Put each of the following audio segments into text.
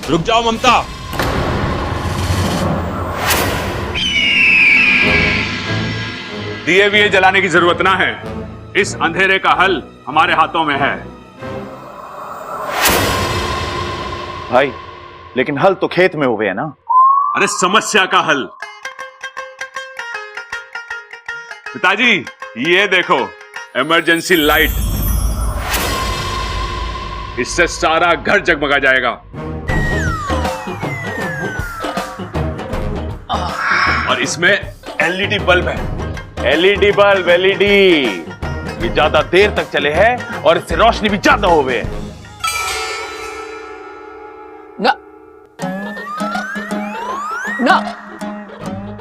रुक जाओ ममता। दिए विए जलाने की जरूरत ना है, इस अंधेरे का हल हमारे हाथों में है। भाई लेकिन हल तो खेत में हुए है ना। अरे समस्या का हल। पिताजी ये देखो, इमरजेंसी लाइट, इससे सारा घर जगमगा जाएगा। और इसमें एलईडी बल्ब है। एलईडी बल्ब, एलईडी ये ज्यादा देर तक चले हैं और इससे रोशनी भी ज्यादा हो गए। ना,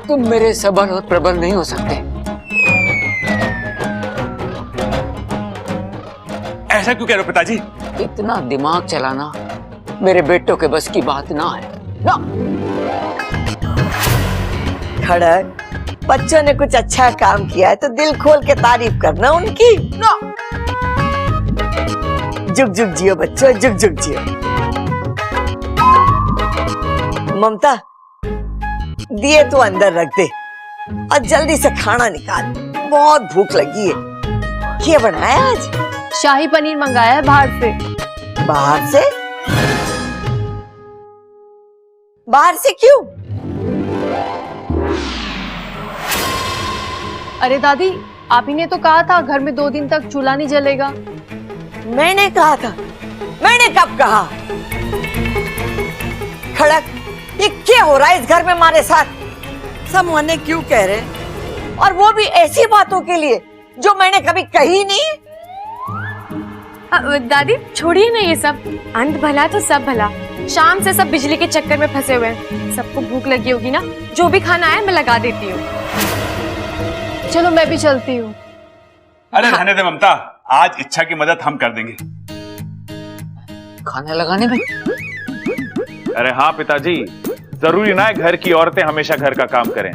तुम मेरे सबल और प्रबल नहीं हो सकते। ऐसा क्यों कह रहे हो पिताजी? इतना दिमाग चलाना मेरे बेटों के बस की बात ना है ना। खड़क, बच्चों ने कुछ अच्छा काम किया है तो दिल खोल के तारीफ करना उनकी ना। जुग जुग जियो बच्चों, जुग जुग जियो। ममता, दिए तो अंदर रख दे और जल्दी से खाना निकाल, बहुत भूख लगी है। क्या बनाया आज? शाही पनीर मंगाया है बाहर से। बाहर से? बाहर से क्यों? अरे दादी, आप ही ने तो कहा था घर में 2 दिन तक चूल्हा नहीं जलेगा। मैंने कहा था? मैंने कब कहा? खड़क, ये क्या हो रहा है इस घर में हमारे साथ? सब मने क्यों कह रहे हैं? और वो भी ऐसी बातों के लिए जो मैंने कभी कही नहीं। दादी छोड़िए ना ये सब, अंत भला तो सब भला। शाम से सब बिजली के चक्कर में फंसे हुए हैं। सबको भूख लगी होगी ना, जो भी खाना है मैं लगा देती हूँ। चलो मैं भी चलती हूँ। अरे रहने दे ममता, आज इच्छा की मदद हम कर देंगे। खाना लगाने में? अरे हाँ पिताजी, जरूरी ना है घर की औरतें हमेशा घर का काम करें।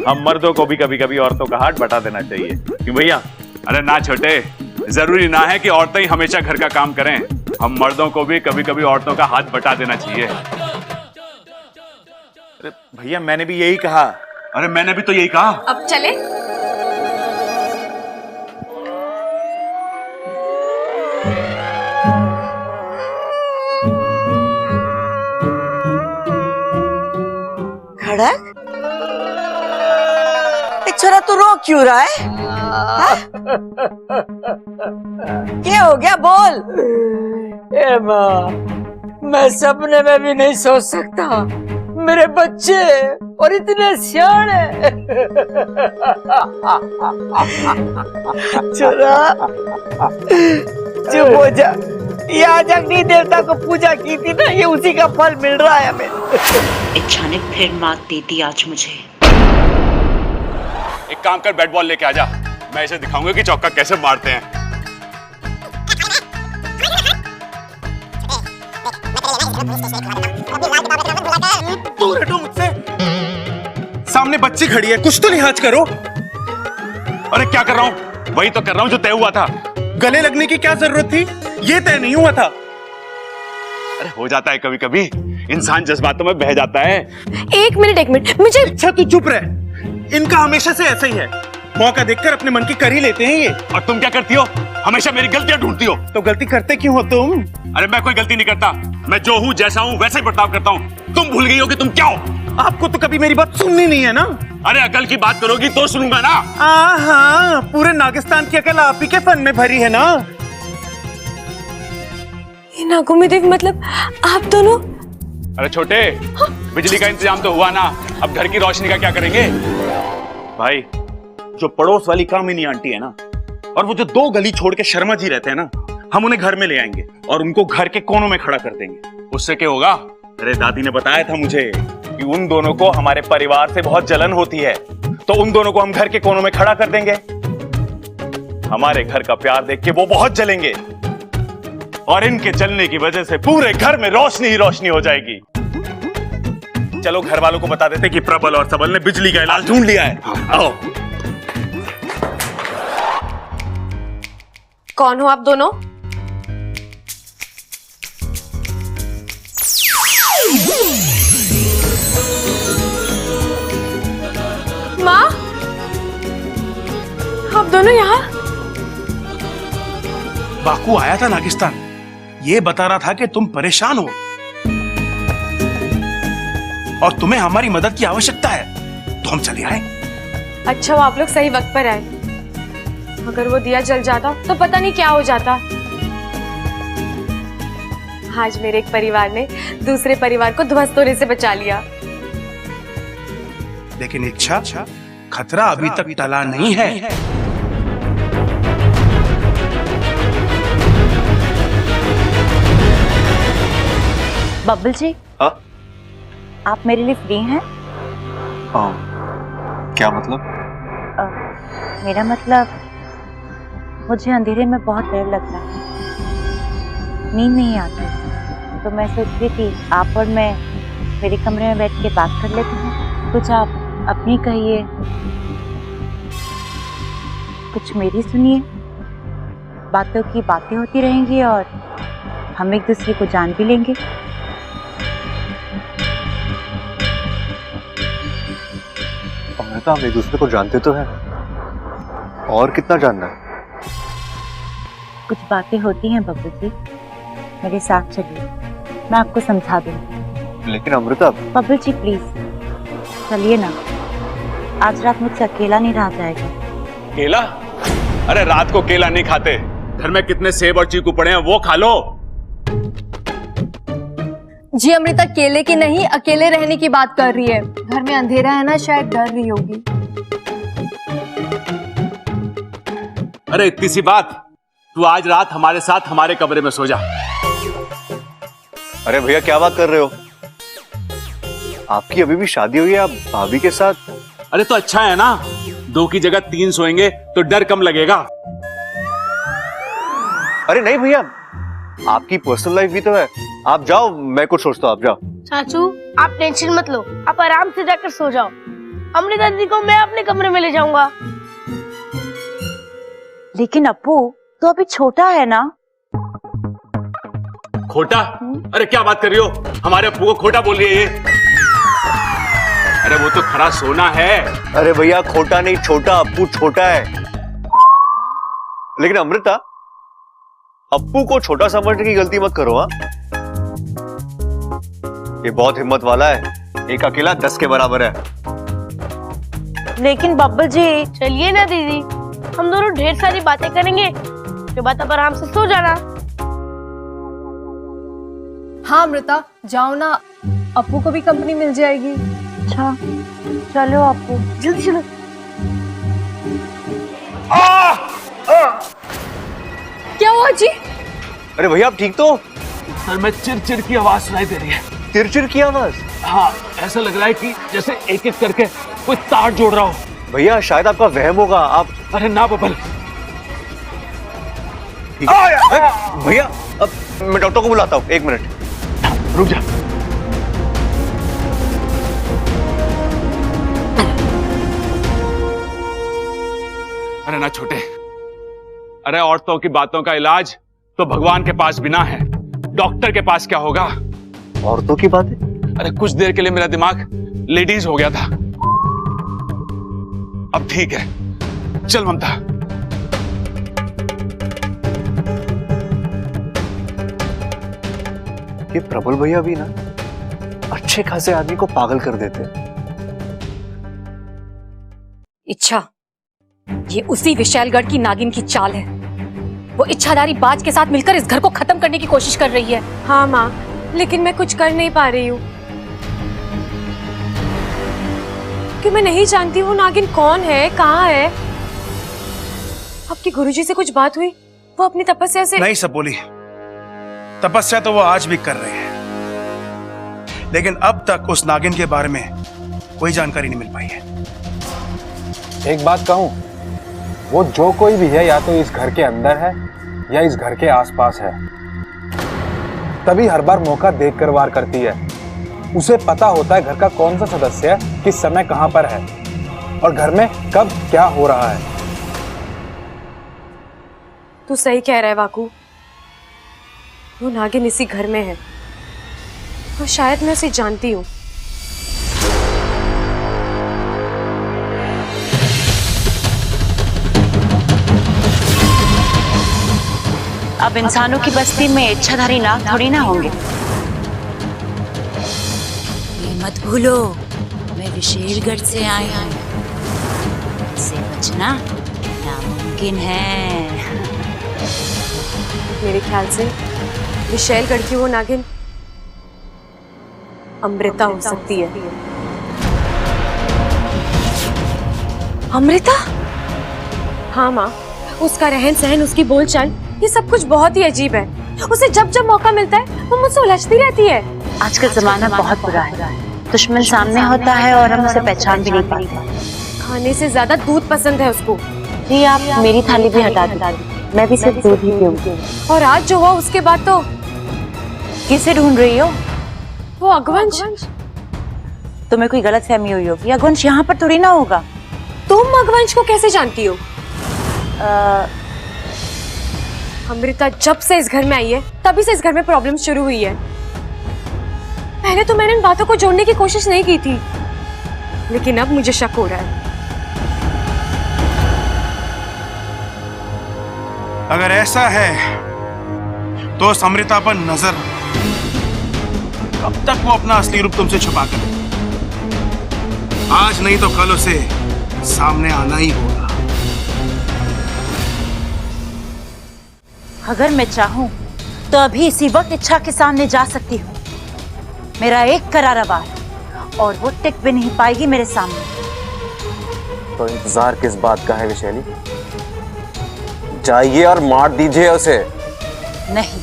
हम मर्दों को भी कभी कभी औरतों का हाथ बटा देना चाहिए, क्यों भैया? अरे ना छोटे, जरूरी ना है कि औरतें ही हमेशा घर का काम करें। हम मर्दों को भी कभी कभी औरतों का हाथ बटा देना चाहिए। अरे भैया मैंने भी यही कहा। अरे मैंने भी तो यही कहा। अब चले? खड़क, छोरा तू रो क्यों रहा है? क्या हो गया, बोल। ए माँ, मैं सपने में भी नहीं सोच सकता मेरे बच्चे और इतने सियाने। छोरा चुप हो जा। ये आज अग्नि देवता को पूजा की थी ना, ये उसी का फल मिल रहा है हमें। इच्छा ने फिर मात दे दी आज मुझे। एक काम कर, बैट बॉल लेके आजा, मैं इसे दिखाऊंगा कि चौका कैसे मारते हैं। दूर हटो मुझसे, सामने बच्ची खड़ी है, कुछ तो लिहाज करो। अरे क्या कर रहा हूँ? वही तो कर रहा हूँ जो तय हुआ था। गले लगने की क्या जरूरत थी? ये तय नहीं हुआ था। अरे हो जाता है कभी कभी, इंसान जज्बातों में बह जाता है। एक मिनट, मुझे। अच्छा तू चुप रह, इनका हमेशा से ऐसा ही है, मौका देखकर अपने मन की कर ही लेते हैं ये। और तुम क्या करती हो? हमेशा मेरी गलतियां ढूंढती हो। तो गलती करते क्यों हो तुम? अरे मैं कोई गलती नहीं करता, मैं जो हूँ जैसा हूँ वैसे ही बर्ताव करता हूँ। तुम भूल गई हो कि तुम क्या हो। आपको तो कभी मेरी बात सुननी नहीं है ना। अरे अकल की बात करोगी तो सुनूंगा ना। हाँ, पूरे नागिस्तान की अकल आप ही के फन में भरी है ना। ये नागोमी देवी मतलब आप दोनों? अरे छोटे, बिजली का इंतजाम तो हुआ ना, अब घर की रोशनी का क्या करेंगे? भाई, जो पड़ोस वाली कामिनी आंटी है ना, और वो जो 2 गली छोड़ के शर्मा जी रहते हैं ना, हम उन्हें घर में ले आएंगे और उनको घर के कोनों में खड़ा कर देंगे। उससे क्या होगा? अरे दादी ने बताया था मुझे कि उन दोनों को हमारे परिवार से बहुत जलन होती है, तो उन दोनों को हम घर के कोनों में खड़ा कर देंगे। हमारे घर का प्यार देख के वो बहुत जलेंगे और इनके जलने की वजह से पूरे घर में रोशनी ही रोशनी हो जाएगी। चलो घर वालों को बता देते कि प्रबल और सबल ने बिजली का इलाज ढूंढ लिया है। आओ। कौन हो आप दोनों? माँ, आप दोनों यहाँ? बाकू आया था नागिस्तान, ये बता रहा था कि तुम परेशान हो और तुम्हें हमारी मदद की आवश्यकता है, तो हम चले आए। अच्छा, वो आप लोग सही वक्त पर आए। अगर वो दिया जल जाता तो पता नहीं क्या हो जाता। आज मेरे एक परिवार ने दूसरे परिवार को ध्वस्त होने से बचा लिया। लेकिन इच्छा, खतरा अभी तक टला नहीं है। बब्बल जी, हाँ? आप मेरे लिए फ्री हैं? क्या मतलब? मेरा मतलब, मुझे अंधेरे में बहुत डर लगता है, नींद नहीं आती, तो मैं सोच रही थी आप और मैं मेरे कमरे में बैठ के बात कर लेते हैं। कुछ आप अपनी कहिए, कुछ मेरी सुनिए। बातों की बातें होती रहेंगी और हम एक दूसरे को जान भी लेंगे। अमृता, हम एक दूसरे को जानते तो हैं, और कितना जानना है? कुछ बातें होती हैं बब्बू जी, मेरे साथ चलिए, मैं आपको समझा दूंगी। लेकिन अमृता। बब्बू जी प्लीज चलिए ना, आज रात मुझसे अकेला नहीं रहा जाएगा। केला? अरे रात को केला नहीं खाते, घर में कितने सेब और चीकू पड़े हैं, वो खा लो। जी अमृता केले की नहीं, अकेले रहने की बात कर रही है। घर में अंधेरा है ना, शायद डर रही होगी। अरे इतनी सी बात, तू आज रात हमारे साथ हमारे कमरे में सो जा। अरे भैया, क्या बात कर रहे हो? आपकी अभी भी शादी हुई है, आप भाभी के साथ? अरे तो अच्छा है ना, 2 की जगह 3 सोएंगे तो डर कम लगेगा। अरे नहीं भैया, आपकी पर्सनल लाइफ भी तो है, आप जाओ, मैं कुछ सोचता हूँ, आप जाओ। चाचू आप टेंशन मत लो, आप आराम से जाकर सो जाओ। अमृता दीदी को मैं अपने कमरे में ले जाऊंगा। लेकिन अप्पू तो अभी छोटा है ना। खोटा? अरे क्या बात कर रही हो, हमारे अप्पू को खोटा बोल रही है ये? अरे वो तो खरा सोना है। अरे भैया, खोटा नहीं, छोटा, अप्पू छोटा है। लेकिन अमृता, अप्पू को छोटा समझने की गलती मत करो। हाँ, ये बहुत हिम्मत वाला है, एक अकेला 10 के बराबर है। लेकिन बब्बल जी। चलिए ना दीदी, हम दोनों ढेर सारी बातें करेंगे, के बाद आप आराम से सो जाना। हाँ अमृता जाओ ना, अप्पू को भी कंपनी मिल जाएगी। अच्छा चलो अप्पू, जल्दी चलो। क्या हुआ जी? अरे भैया, आप ठीक तो? सर में चिर की आवाज सुनाई दे रही है। चिर की आवाज? हाँ, ऐसा लग रहा है कि जैसे एक एक करके कोई तार जोड़ रहा हो। भैया शायद आपका वहम होगा, आप। अरे ना बबल। भैया अब मैं डॉक्टर को बुलाता हूँ, 1 मिनट रुक जा। अरे ना छोटे, अरे औरतों की बातों का इलाज तो भगवान के पास भी ना है, डॉक्टर के पास क्या होगा? औरतों की बातें? अरे कुछ देर के लिए मेरा दिमाग लेडीज हो गया था, अब ठीक है। चल ममता। ये प्रबल भैया भी ना अच्छे खासे आदमी को पागल कर देते हैं। इच्छा, ये उसी विशालगढ़ की नागिन की चाल है। वो इच्छाधारी बाज के साथ मिलकर इस घर को खत्म करने की कोशिश कर रही है। हाँ माँ, लेकिन मैं कुछ कर नहीं पा रही हूँ कि मैं नहीं जानती वो नागिन कौन है, कहाँ है। आपके गुरुजी से कुछ बात हुई? वो अपनी तपस्या से नहीं सब बोली, तपस्या तो वो आज भी कर रहे हैं, लेकिन अब तक उस नागिन के बारे में कोई जानकारी नहीं मिल पाई है। एक बात कहूं, वो जो कोई भी है या तो इस घर के अंदर है या इस घर के आसपास है, तभी हर बार मौका देखकर वार करती है। उसे पता होता है घर का कौन सा सदस्य किस समय कहां पर है और घर में कब क्या हो रहा है। तू सही कह रहा है वाकू, वो नागिन इसी घर में है और शायद मैं उसे जानती हूँ। अब इंसानों की बस्ती में इच्छाधारी नाग थोड़ी ना होंगे। ये मत भूलो, मैं विशेषगढ़ से आई हूँ, इससे बचना नामुमकिन है। मेरे ख्याल से विशैलगढ़ की वो नागिन अमृता हो सकती है। अमृता? हाँ माँ, उसका रहन सहन, उसकी बोलचाल, ये सब कुछ बहुत ही अजीब है। उसे जब जब मौका मिलता है वो मुझसे उलझती रहती है। आजकल जमाना बहुत बुरा है, दुश्मन सामने होता है और हम उसे पहचान भी नहीं पाते। खाने से ज्यादा दूध पसंद है उसको। जी आप मेरी थाली भी हटा दो, मैं भी सिर्फ दूध ही पीऊंगी। और आज जो हुआ उसके बाद तो। किसे ढूंढ रही हो? वो अगवंश। तुम्हें कोई गलतफहमी हुई होगी, अगवंश यहाँ पर थोड़ी ना होगा। तुम अगवंश को कैसे जानती हो? अमृता जब से इस घर में आई है तभी से इस घर में प्रॉब्लम शुरू हुई है। पहले तो मैंने इन बातों को जोड़ने की कोशिश नहीं की थी, लेकिन अब मुझे शक हो रहा है। अगर ऐसा है तो उस अमृता पर नजर, कब तक वो अपना असली रूप तुमसे छुपा कर, आज नहीं तो कल उसे सामने आना ही होगा। अगर मैं चाहूं तो अभी इसी वक्त इच्छा के सामने जा सकती हूँ। मेरा एक करारा वार और वो टिक भी नहीं पाएगी मेरे सामने। तो इंतजार किस बात का है विशैली? जाइए और मार दीजिए उसे। नहीं,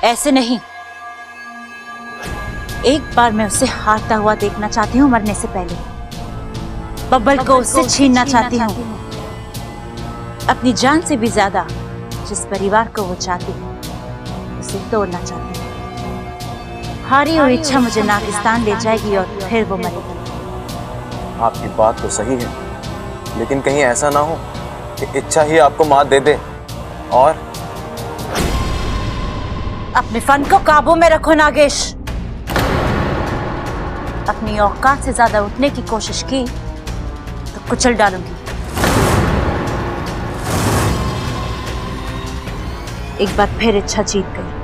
ऐसे नहीं। एक बार मैं उसे हारता हुआ देखना चाहती हूँ, मरने से पहले। बब्बल को उससे छीनना चाहती हूँ, अपनी जान से भी ज्यादा। जिस परिवार को वो चाहती है उसे तोड़ना चाहती है। हारी हुई इच्छा मुझे नागिस्तान ले जाएगी और फिर वो मरेगी। आपकी बात तो सही है, लेकिन कहीं ऐसा ना हो कि इच्छा ही आपको मात दे दे। और अपने फन को काबू में रखो नागेश। अपनी औकात से ज्यादा उठने की कोशिश की तो कुचल डालूंगी। एक बार फिर इच्छा जीत गई।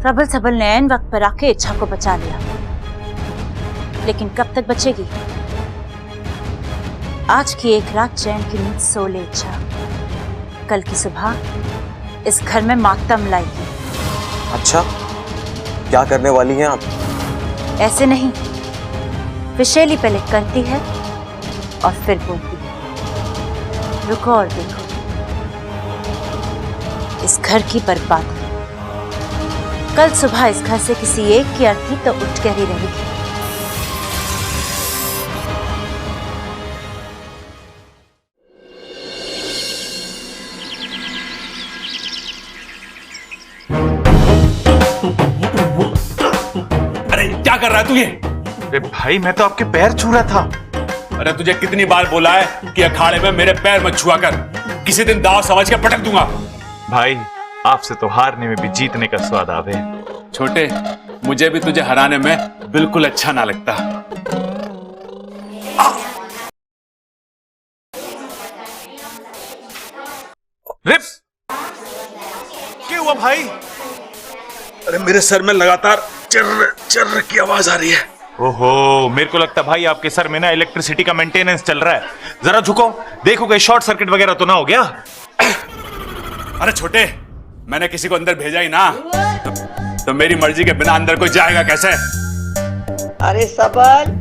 प्रबल सबल ने ऐन वक्त पर आके इच्छा को बचा लिया, लेकिन कब तक बचेगी? आज की एक रात चैन की नींद सो ले इच्छा, कल की सुबह इस घर में मातम लाएगी। अच्छा, क्या करने वाली हैं आप? ऐसे नहीं, विशैली पहले करती है और फिर बोलती है। रुको और देखो, इस घर की बर्बादी। कल सुबह इस घर से किसी एक की अर्थी तो उठ कर ही रहेगी। अरे क्या कर रहा है तू ये? अरे भाई, मैं तो आपके पैर छू रहा था। अरे तुझे कितनी बार बोला है कि अखाड़े में मेरे पैर मत छुआ कर, किसी दिन दाव समझ के पटक दूंगा। भाई, आपसे तो हारने में भी जीतने का स्वाद आवे। छोटे, मुझे भी तुझे हराने में बिल्कुल अच्छा ना लगता। रिप! क्या हुआ भाई? अरे मेरे सर में लगातार चर्र चर्र की आवाज आ रही है। ओहो, मेरे को लगता भाई आपके सर में ना इलेक्ट्रिसिटी का मेंटेनेंस चल रहा है। जरा झुको, देखो कहीं शॉर्ट सर्किट वगैरह तो ना हो गया। अरे छोटे, मैंने किसी को अंदर भेजा ही ना, तो मेरी मर्जी के बिना अंदर कोई जाएगा कैसे? अरे सबल,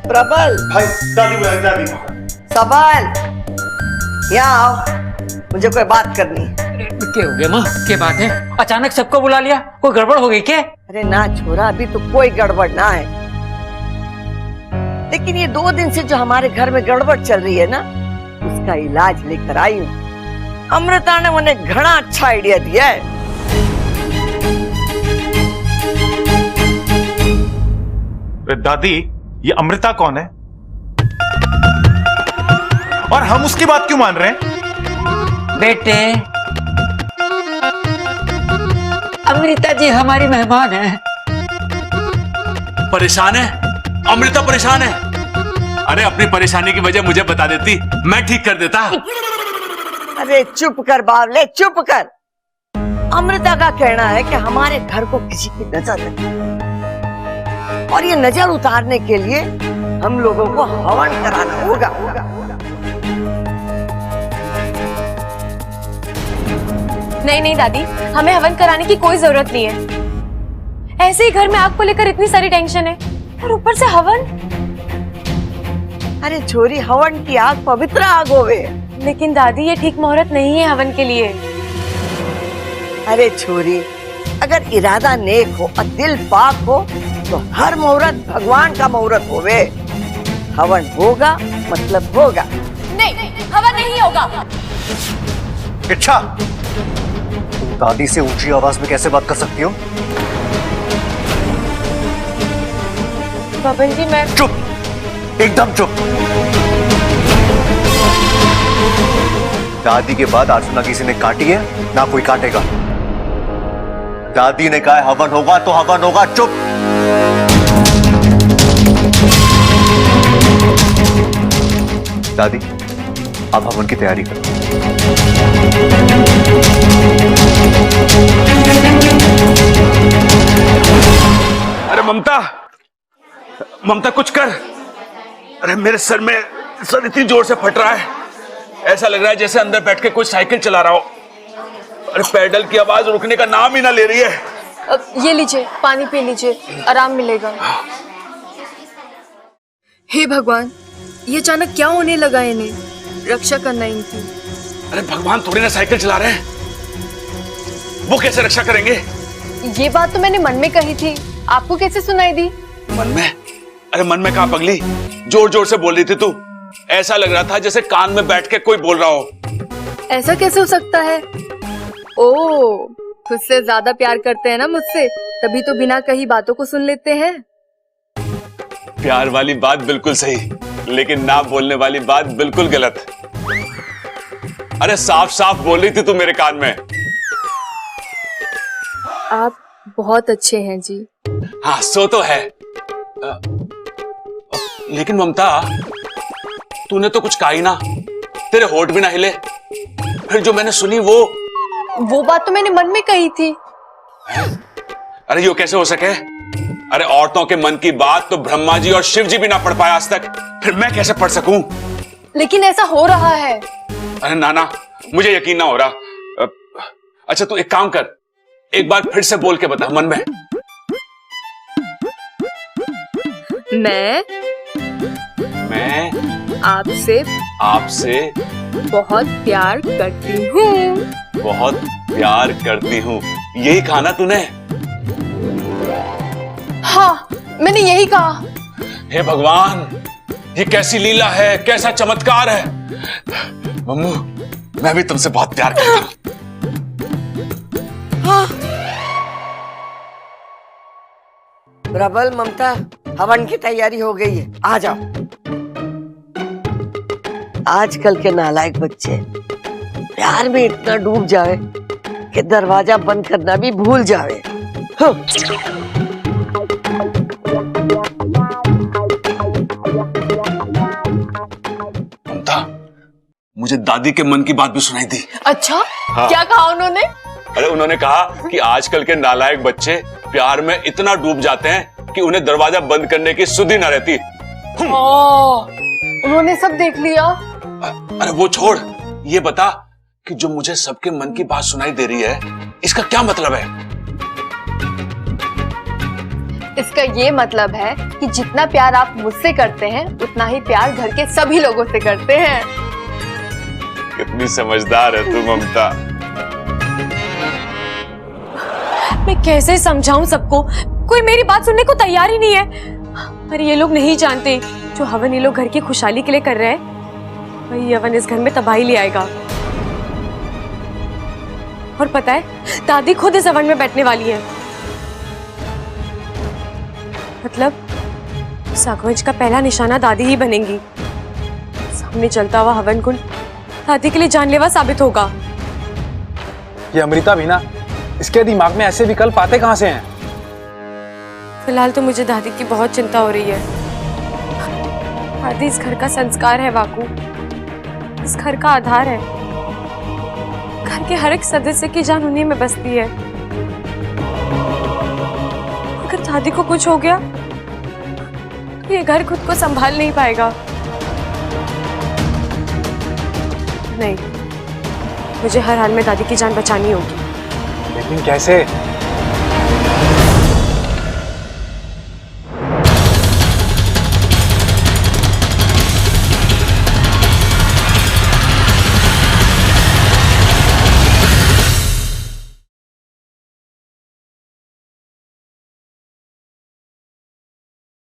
प्रबल। भाई दादी बुला, दादी। सबल, यहाँ आओ, मुझे कोई बात करनी है। क्या हो गया माँ? क्या बात है? अचानक सबको बुला लिया, कोई गड़बड़ हो गई क्या? अरे ना छोरा, अभी तो कोई गड़बड़ ना है, लेकिन ये 2 दिन से जो हमारे घर में गड़बड़ चल रही है ना, उसका इलाज लेकर आई हूँ। अमृता ने मुझे घना अच्छा आइडिया दिया है। दादी, ये अमृता कौन है और हम उसकी बात क्यों मान रहे हैं? बेटे, अमृता जी हमारी मेहमान है। परेशान है? अमृता परेशान है? अरे अपनी परेशानी की वजह मुझे बता देती, मैं ठीक कर देता। अरे चुप कर बावले, चुप कर। अमृता का कहना है कि हमारे घर को किसी की नजर लगी और ये नजर उतारने के लिए हम लोगों को हवन कराना होगा। नहीं नहीं दादी, हमें हवन कराने की कोई जरूरत नहीं है। ऐसे ही घर में आग को लेकर इतनी सारी टेंशन है और ऊपर से हवन। अरे छोरी, हवन की आग पवित्र आग होवे। लेकिन दादी, ये ठीक मुहूर्त नहीं है हवन के लिए। अरे छोरी, अगर इरादा नेक हो और दिल पाक हो तो हर मुहूर्त भगवान का मुहूर्त होवे। हवन होगा मतलब होगा। नहीं, हवन नहीं होगा। इच्छा, दादी से ऊंची आवाज में कैसे बात कर सकती हो? बबन जी, मैं चुप, एकदम चुप। दादी के बाद आज ना किसी ने काटी है ना कोई काटेगा। दादी ने कहा हवन होगा तो हवन होगा। चुप। दादी, अब हवन की तैयारी करो। अरे ममता, ममता कुछ कर। अरे मेरे सर इतनी जोर से फट रहा है, ऐसा लग रहा है जैसे अंदर बैठ के कोई साइकिल चला रहा हो। अरे पैडल की आवाज रुकने का नाम ही ना ले रही है। ये लीजिए, पानी पी लीजिए, आराम मिलेगा। हे भगवान, ये अचानक क्या होने लगा इन्हें? रक्षा करना इनकी। अरे भगवान थोड़ी ना साइकिल चला रहे हैं, वो कैसे रक्षा करेंगे? ये बात तो मैंने मन में कही थी, आपको कैसे सुनाई दी? मन में? अरे मन में कहा पगली, जोर जोर से बोल रही थी तू। ऐसा लग रहा था जैसे कान में बैठ के कोई बोल रहा हो। ऐसा कैसे हो सकता है? ओह, खुद से ज्यादा प्यार करते हैं ना मुझसे, तभी तो बिना कही बातों को सुन लेते हैं। प्यार वाली बात बिल्कुल सही, लेकिन ना बोलने वाली बात बिल्कुल गलत। अरे साफ साफ बोल रही थी तू मेरे कान में। आप बहुत अच्छे हैं जी। हाँ, सो तो है। लेकिन ममता, तूने तो कुछ कहा ही ना, तेरे होठ भी ना हिले। फिर जो मैंने सुनी वो बात तो मैंने मन में कही थी। अरे यो कैसे हो सके? अरे औरतों के मन की बात तो ब्रह्मा जी और शिव जी भी ना पढ़ पाया आज तक, फिर मैं कैसे पढ़ सकूं? लेकिन ऐसा हो रहा है। अरे नाना, मुझे यकीन ना हो रहा। अच्छा तू एक काम कर, एक बार फिर से बोल के बता मन में। मैं आपसे बहुत प्यार करती हूँ। बहुत प्यार करती हूँ, यही कहा ना तूने? हाँ, मैंने यही कहा। हे भगवान, ये कैसी लीला है, कैसा चमत्कार है। मम्मू, मैं भी तुमसे बहुत प्यार करता हूँ। प्रबल, ममता, हवन की तैयारी हो गई है, आ जाओ। आजकल के नालायक बच्चे प्यार में इतना डूब जावे कि दरवाजा बंद करना भी भूल जावे। ममता, मुझे दादी के मन की बात भी सुनाई दी। अच्छा, हाँ। क्या कहा उन्होंने? अरे उन्होंने कहा कि आजकल के नालायक बच्चे प्यार में इतना डूब जाते हैं कि उन्हें दरवाजा बंद करने की सुधि ना रहती। उन्होंने सब देख लिया। अरे वो छोड़, ये बता कि जो मुझे सबके मन की बात सुनाई दे रही है, इसका क्या मतलब है? इसका ये मतलब है कि जितना प्यार आप मुझसे करते हैं, उतना ही प्यार घर के सभी लोगों से करते हैं। कितनी समझदार है तू ममता। मैं कैसे समझाऊं सबको, कोई मेरी बात सुनने को तैयार ही नहीं है। अरे ये लोग नहीं जानते, जो हवन ये लोग घर की खुशहाली के लिए कर रहे हैं, वही हवन इस घर में तबाही ले आएगा। और पता है, दादी खुद इस हवन में बैठने वाली है। मतलब सागवंश का पहला निशाना दादी ही बनेंगी। सामने चलता हुआ हवन कुंड दादी के लिए जानलेवा साबित होगा। ये अमृता भी ना, इसके दिमाग में ऐसे विकल्प आते कहाँ से हैं? फिलहाल तो मुझे दादी की बहुत चिंता हो रही है। दादी इस घर का संस्कार है वाकू, इस घर का आधार है। घर के हर एक सदस्य की जान उन्हीं में बसती है। अगर दादी को कुछ हो गया तो ये घर खुद को संभाल नहीं पाएगा। नहीं, मुझे हर हाल में दादी की जान बचानी होगी। लेकिन कैसे?